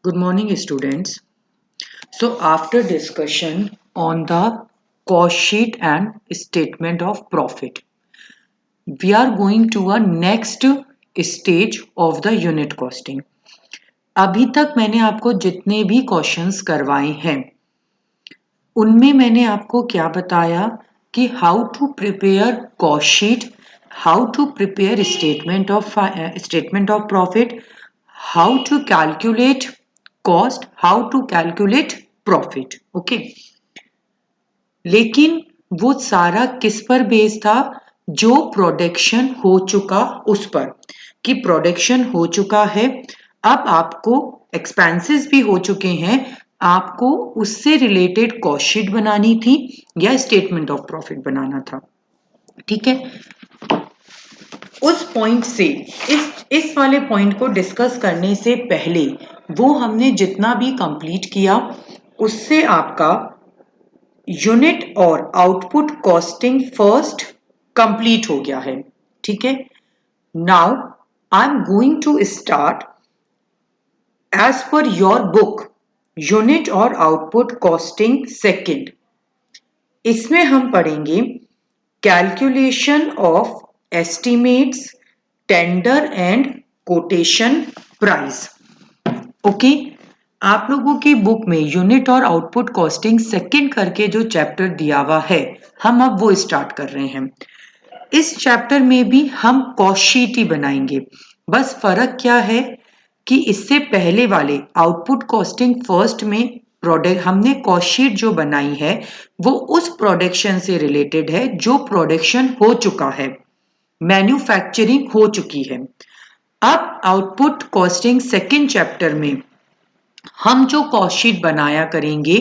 Good morning, students. So, after discussion on the cost sheet and statement of profit, we are going to a next stage of the unit costing. अभी तक मैंने आपको जितने भी questions करवाए हैं उनमें मैंने आपको क्या बताया कि how to prepare cost sheet, how to prepare statement of profit, how to calculate cost, how to calculate profit. Okay, लेकिन वो सारा किस पर बेस था? जो प्रोडक्शन हो चुका उस पर, कि प्रोडक्शन हो चुका है, अब आपको एक्सपेंसेस भी हो चुके हैं, आपको उससे रिलेटेड कॉस्ट शीट बनानी थी या स्टेटमेंट ऑफ प्रॉफिट बनाना था. ठीक है, उस पॉइंट से इस वाले पॉइंट को डिस्कस करने से पहले वो हमने जितना भी कंप्लीट किया उससे आपका यूनिट और आउटपुट कॉस्टिंग फर्स्ट कंप्लीट हो गया है. ठीक है, now I am going to start as per your book unit और आउटपुट कॉस्टिंग सेकंड. इसमें हम पढ़ेंगे calculation of estimates, tender and quotation price. Okay, आप लोगों की बुक में यूनिट और आउटपुट कॉस्टिंग सेकंड करके जो चैप्टर दिया हुआ है हम अब वो स्टार्ट कर रहे हैं. इस चैप्टर में भी हम कॉस्ट शीट ही बनाएंगे. बस फर्क क्या है कि इससे पहले वाले आउटपुट कॉस्टिंग फर्स्ट में प्रोडक्ट हमने कॉस्ट शीट जो बनाई है वो उस प्रोडक्शन से रिलेटेड है जो प्रोडक्शन हो चुका है, मैन्युफैक्चरिंग हो चुकी है. अब आउटपुट कॉस्टिंग सेकंड चैप्टर में हम जो कॉस्ट शीट बनाया करेंगे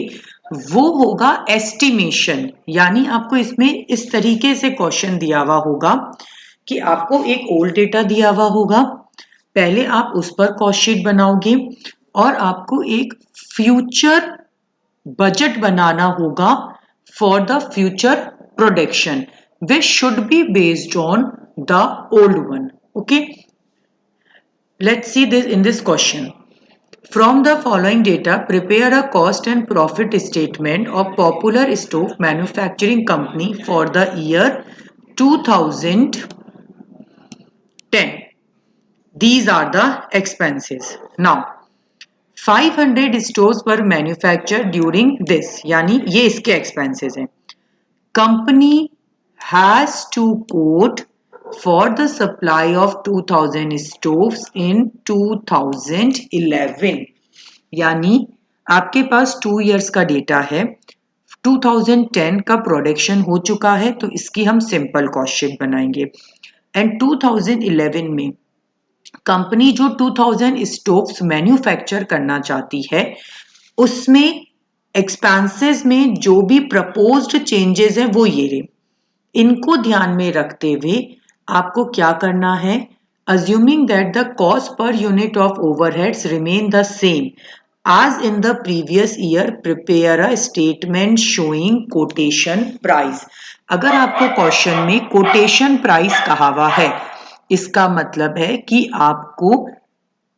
वो होगा एस्टिमेशन. यानी आपको इसमें इस तरीके से क्वेश्चन दिया हुआ होगा कि आपको एक ओल्ड डेटा दिया हुआ होगा, पहले आप उस पर कॉस्ट शीट बनाओगे और आपको एक फ्यूचर बजट बनाना होगा for the future production which should be based on the old one. Okay, let's see this in this question. From the following data, prepare a cost and profit statement of Popular Stove Manufacturing Company for the year 2010. These are the expenses. Now, 500 stoves were manufactured during this, यानी ये इसके expenses हैं. Company has to quote for the supply of 2000 stoves in 2011. यानी आपके पास 2 years का data है, 2010 का production हो चुका है तो इसकी हम सिंपल कॉस्ट शीट बनाएंगे. एंड 2011 में कंपनी जो 2000 स्टोव्स मैन्युफैक्चर करना चाहती है उसमें एक्सपेंसेस में जो भी प्रपोज्ड चेंजेस हैं वो ये रहे. इनको ध्यान में रखते हुए आपको क्या करना है? Assuming that the cost per unit of overheads remain the same as in the previous year, prepare a statement showing quotation price. अगर आपको क्वेश्चन में quotation price कहा हुआ है इसका मतलब है कि आपको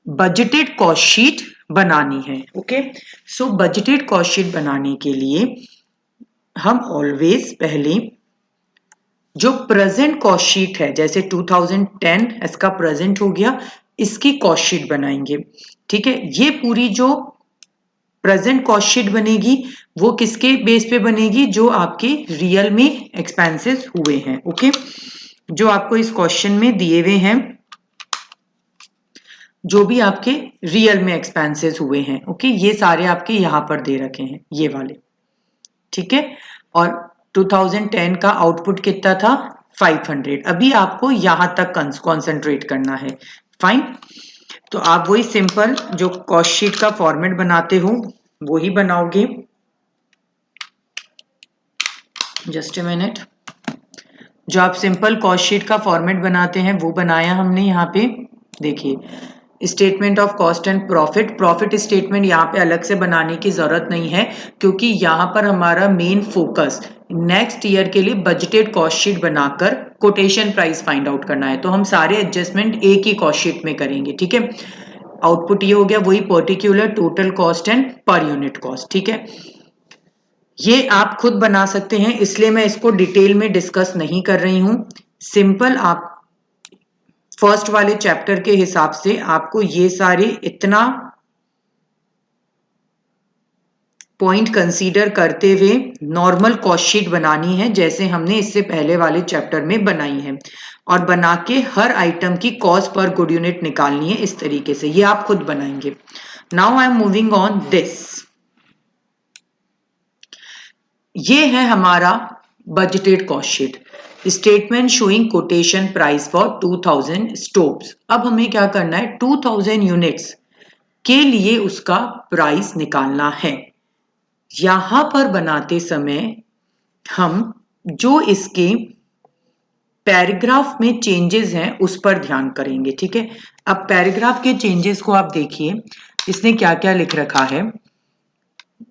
बजटेड कॉस्ट शीट बनानी है. ओके, सो बजटेड कॉस्ट शीट बनाने के लिए हम ऑलवेज पहले जो प्रेजेंट कॉस्ट शीट है, जैसे 2010 इसका प्रेजेंट हो गया, इसकी कॉस्ट शीट बनाएंगे. ठीक है, ये पूरी जो प्रेजेंट कॉस्ट शीट बनेगी वो किसके बेस पे बनेगी? जो आपके रियल में एक्सपेंसेस हुए हैं. ओके, जो आपको इस क्वेश्चन में दिए हुए हैं, जो भी आपके रियल में एक्सपेंसेस हुए हैं. ओके, ये सारे आपके यहां पर दे रखे हैं, ये वाले. ठीक है, और 2010 का आउटपुट कितना था? 500. अभी आपको यहां तक कंसंट्रेट करना है. फाइन, तो आप वही सिंपल जो कॉस्ट शीट का फॉर्मेट बनाते हो वो ही बनाओगे. Just a minute. जो आप सिंपल कॉस्ट शीट का फॉर्मेट बनाते हैं वो बनाया हमने. यहाँ पे देखिए, statement of cost and profit. Profit statement यहाँ पे अलग से बनाने की जरूरत नहीं है क्योंकि यहाँ पर हमारा मेन फोकस नेक्स्ट ईयर के लिए बजटेड कॉस्ट शीट बनाकर कोटेशन प्राइस फाइंड आउट करना है. तो हम सारे एडजस्टमेंट एक ही कॉस्ट शीट में करेंगे. ठीक है, आउटपुट ये हो गया, वही particular total cost and per unit cost. ठीक है, ये आप खुद बना सकते हैं, इसलिए मैं इसको डिटेल में डिस्कस नहीं कर रही हूं। सिंपल आप फर्स्ट वाले चैप्टर के हिसाब से आपको ये सारे इतना पॉइंट कंसीडर करते हुए नॉर्मल कॉस्ट शीट बनानी है, जैसे हमने इससे पहले वाले चैप्टर में बनाई है, और बना के हर आइटम की कॉस्ट पर गुड यूनिट निकालनी है इस तरीके से। ये आप खुद बनाएंगे। Now I am moving on this. ये है हमारा budgeted cost sheet, statement showing quotation price for 2000 stoves. अब हमें क्या करना है, 2000 यूनिट्स के लिए उसका प्राइस निकालना है। यहां पर बनाते समय हम जो इसके पैराग्राफ में चेंजेस हैं उस पर ध्यान करेंगे। ठीक है, अब पैराग्राफ के चेंजेस को आप देखिए, इसने क्या क्या लिख रखा है।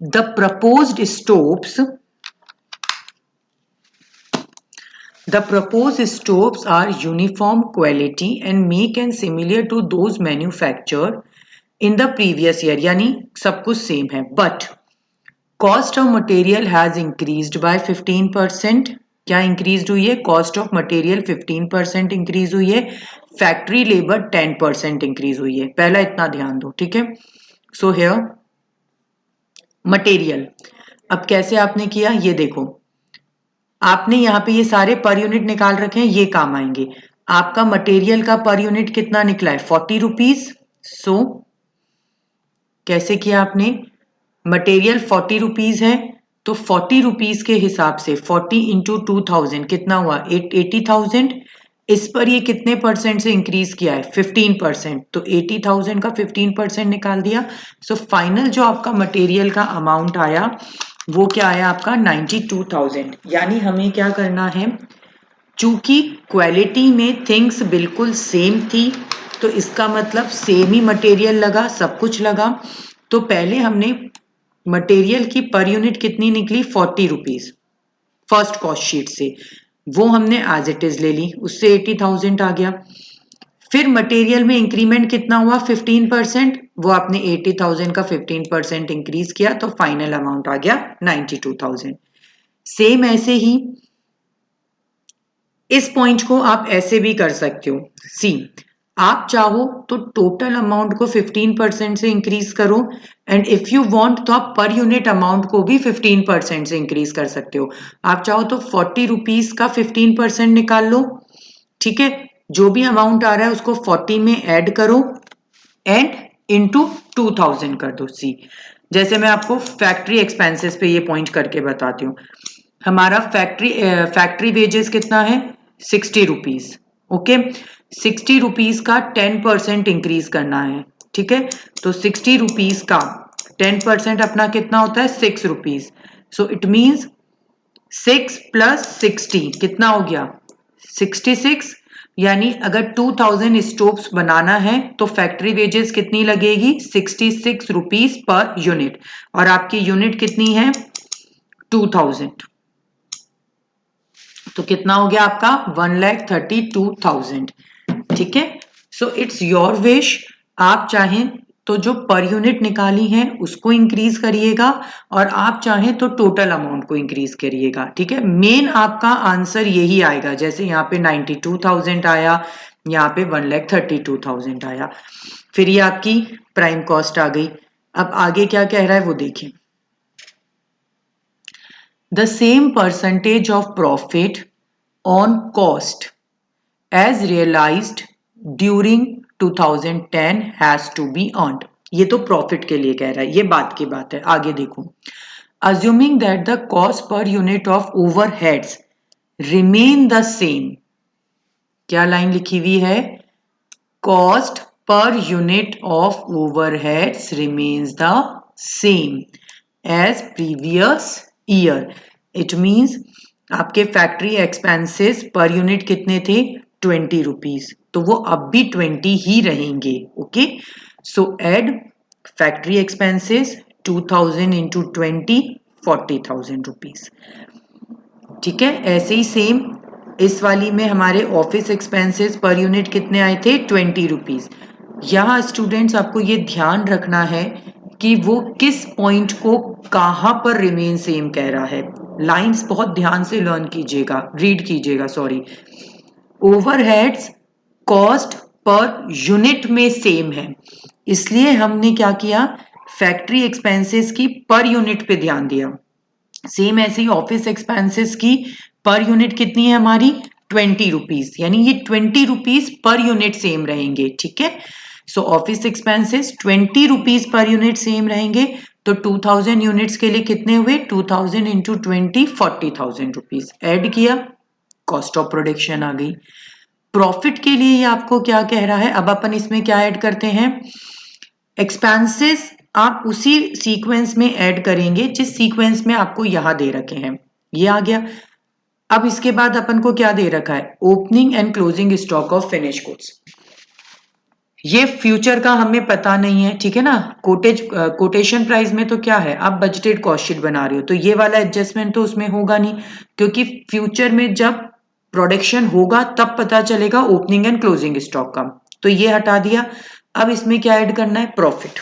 The proposed stoves are uniform quality and make and similar to those manufactured in the previous year, यानी सब कुछ सेम है, but cost of material has increased by 15%। क्या इंक्रीज हुई है, कॉस्ट ऑफ मटेरियल 15% इंक्रीज हुई है, फैक्ट्री लेबर 10% इंक्रीज हुई है। पहला इतना ध्यान दो। ठीक है, सो हियर मटेरियल, अब कैसे आपने किया ये देखो, आपने यहाँ पे ये सारे पर यूनिट निकाल रखे हैं, ये काम आएंगे। आपका मटेरियल का पर यूनिट कितना निकला है, 40 रुपीज। सो कैसे किया आपने, मटेरियल 40 रुपीज है, तो 40 रुपीज के हिसाब से 40 इंटू 2000 कितना हुआ, 80,000। इस पर ये कितने परसेंट से इंक्रीज किया है, 15%, तो 80,000 का 15% निकाल दिया। सो फाइनल जो आपका मटेरियल का अमाउंट आया वो क्या आया आपका, 92,000। यानी हमें क्या करना है, चूंकि क्वालिटी में थिंग्स बिल्कुल सेम थी, तो इसका मतलब सेम ही मटेरियल लगा, सब कुछ लगा। तो पहले हमने मटेरियल की पर यूनिट कितनी निकली, 40 रुपीज फर्स्ट कॉस्ट शीट से, वो हमने एज इट इज ले ली, उससे 80,000 आ गया। फिर मटेरियल में इंक्रीमेंट कितना हुआ, 15%, वो आपने 80,000 का 15% इंक्रीज किया, तो फाइनल अमाउंट आ गया 92,000। सेम ऐसे ही इस पॉइंट को आप ऐसे भी कर सकते हो। सी, आप चाहो तो टोटल अमाउंट को 15% से इंक्रीज करो, एंड इफ यू वांट तो आप पर यूनिट अमाउंट को भी 15% से इंक्रीज कर सकते हो। आप चाहो तो 40 रुपीज का 15% निकाल लो। ठीक है, जो भी अमाउंट आ रहा है उसको 40 में ऐड करो एंड इंटू 2000 कर दो। सी, जैसे मैं आपको फैक्ट्री एक्सपेंसेस पे ये पॉइंट करके बताती हूँ। हमारा फैक्ट्री वेजेस कितना है, 60 रुपीज। ओके, 60 रुपीज का 10% इंक्रीज करना है। ठीक है, तो 60 रुपीज का 10% अपना कितना होता है, 6 rupees. So it means 6 plus 60 कितना हो गया, 66। यानी अगर 2000 स्टोव्स बनाना है तो फैक्ट्री वेजेस कितनी लगेगी, 66 रुपीज पर यूनिट, और आपकी यूनिट कितनी है, 2000। तो कितना हो गया आपका, 1,32,000। ठीक है, सो इट्स योर विश, आप चाहें तो जो पर यूनिट निकाली है उसको इंक्रीज करिएगा, और आप चाहें तो टोटल अमाउंट को इंक्रीज करिएगा। ठीक है, मेन आपका आंसर यही आएगा, जैसे यहाँ पे 92,000 आया, यहाँ पे 1,32,000 आया। फिर ये आपकी प्राइम कॉस्ट आ गई। अब आगे क्या कह रहा है वो देखिए, the same percentage of profit on cost as realized during 2010 has to be earned। ये तो प्रॉफिट के लिए कह रहा है, ये बात की बात है। आगे देखो, assuming that the cost per unit of overheads remain the same। क्या लाइन लिखी हुई है, cost per unit of overheads remains the same as previous year। It means आपके फैक्ट्री एक्सपेंसेस पर यूनिट कितने थे, 20 रुपीज, तो वो अब भी 20 ही रहेंगे। Okay, so add factory expenses 2000 into 20, 40,000 rupees. ठीक है, ऐसे ही सेम इस वाली में हमारे ऑफिस एक्सपेंसेस पर यूनिट कितने आए थे, 20 रुपीज, यहाँ स्टूडेंट्स आपको ये ध्यान रखना है कि वो किस पॉइंट को कहाँ पर रिमेन सेम कह रहा है। लाइंस बहुत ध्यान से लर्न कीजिएगा, रीड कीजिएगा, sorry. Overheads cost per unit में सेम है, इसलिए हमने क्या किया, फैक्ट्री एक्सपेंसेस की पर यूनिट पे ध्यान दिया। सेम ऐसे ही ऑफिस एक्सपेंसेस की पर यूनिट कितनी है हमारी, 20 रुपीज, यानी ये 20 रुपीज पर यूनिट सेम रहेंगे, ठीक है। सो office expenses 20 rupees per unit same रहेंगे, तो 2000 यूनिट्स के लिए कितने हुए, 2000 इंटू 20, 40,000 रुपीज ऐड किया, कॉस्ट ऑफ प्रोडक्शन आ गई। प्रॉफिट के लिए ये आपको क्या कह रहा है, अब अपन इसमें क्या ऐड करते हैं, एक्सपेंसेस आप उसी सीक्वेंस में ऐड करेंगे जिस सीक्वेंस में आपको यहां दे रखे हैं, ये आ गया। अब इसके बाद अपन को क्या दे रखा है, opening and closing stock of finish goods. ये फ्यूचर का हमें पता नहीं है, ठीक है ना। कोटेशन प्राइस में तो क्या है, आप बजटेड कॉस्ट शीट बना रहे हो, तो ये वाला एडजस्टमेंट तो उसमें होगा नहीं, क्योंकि फ्यूचर में जब प्रोडक्शन होगा तब पता चलेगा ओपनिंग एंड क्लोजिंग स्टॉक का, तो ये हटा दिया। अब इसमें क्या ऐड करना है, profit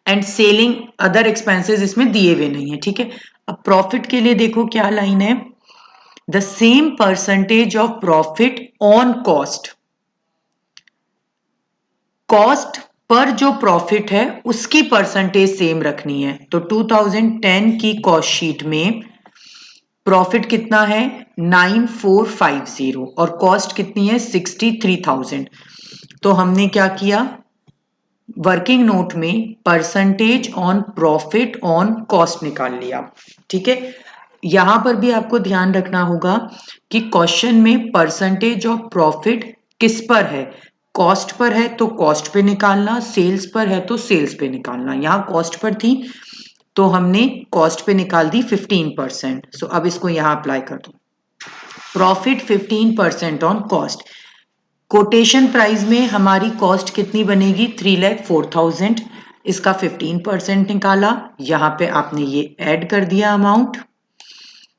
and selling other expenses इसमें दिए हुए नहीं है, ठीक है। अब प्रॉफिट के लिए देखो क्या लाइन है, the same percentage of profit on cost, cost per जो प्रॉफिट है उसकी परसेंटेज सेम रखनी है। तो 2010 की कॉस्ट शीट में प्रॉफिट कितना है, 9450 और कॉस्ट कितनी है, 63,000। तो हमने क्या किया, वर्किंग नोट में percentage on profit on cost निकाल लिया, ठीक है। यहां पर भी आपको ध्यान रखना होगा कि क्वेश्चन में परसेंटेज ऑफ प्रॉफिट किस पर है, कॉस्ट पर है तो कॉस्ट पे निकालना, सेल्स पर है तो सेल्स पे निकालना। यहाँ कॉस्ट पर थी तो हमने कॉस्ट पे निकाल दी 15%। सो अब इसको यहाँ अप्लाई कर दो, profit 15% on cost. Quotation price में हमारी कॉस्ट कितनी बनेगी, 3,04,000, इसका 15% निकाला, यहाँ पे आपने ये ऐड कर दिया अमाउंट,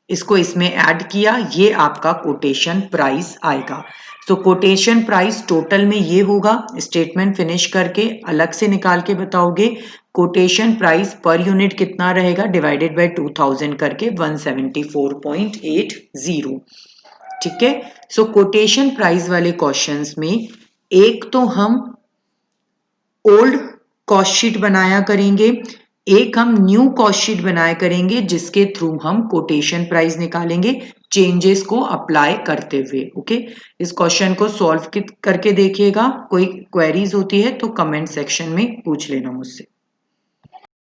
इसको इसमें ऐड किया, ये आपका कोटेशन प्राइस आएगा। तो कोटेशन प्राइस टोटल में ये होगा, स्टेटमेंट फिनिश करके अलग से निकाल के बताओगे, कोटेशन प्राइस पर यूनिट कितना रहेगा, डिवाइडेड बाय 2000 करके 174.80, ठीक है। सो कोटेशन प्राइस वाले क्वेश्चंस में एक तो हम ओल्ड कॉस्ट शीट बनाया करेंगे, एक हम न्यू कॉस्ट शीट बनाया करेंगे जिसके थ्रू हम कोटेशन प्राइस निकालेंगे चेंजेस को अप्लाई करते हुए। ओके, इस क्वेश्चन को सॉल्व करके देखिएगा, कोई क्वेरीज होती है तो कमेंट सेक्शन में पूछ लेना मुझसे।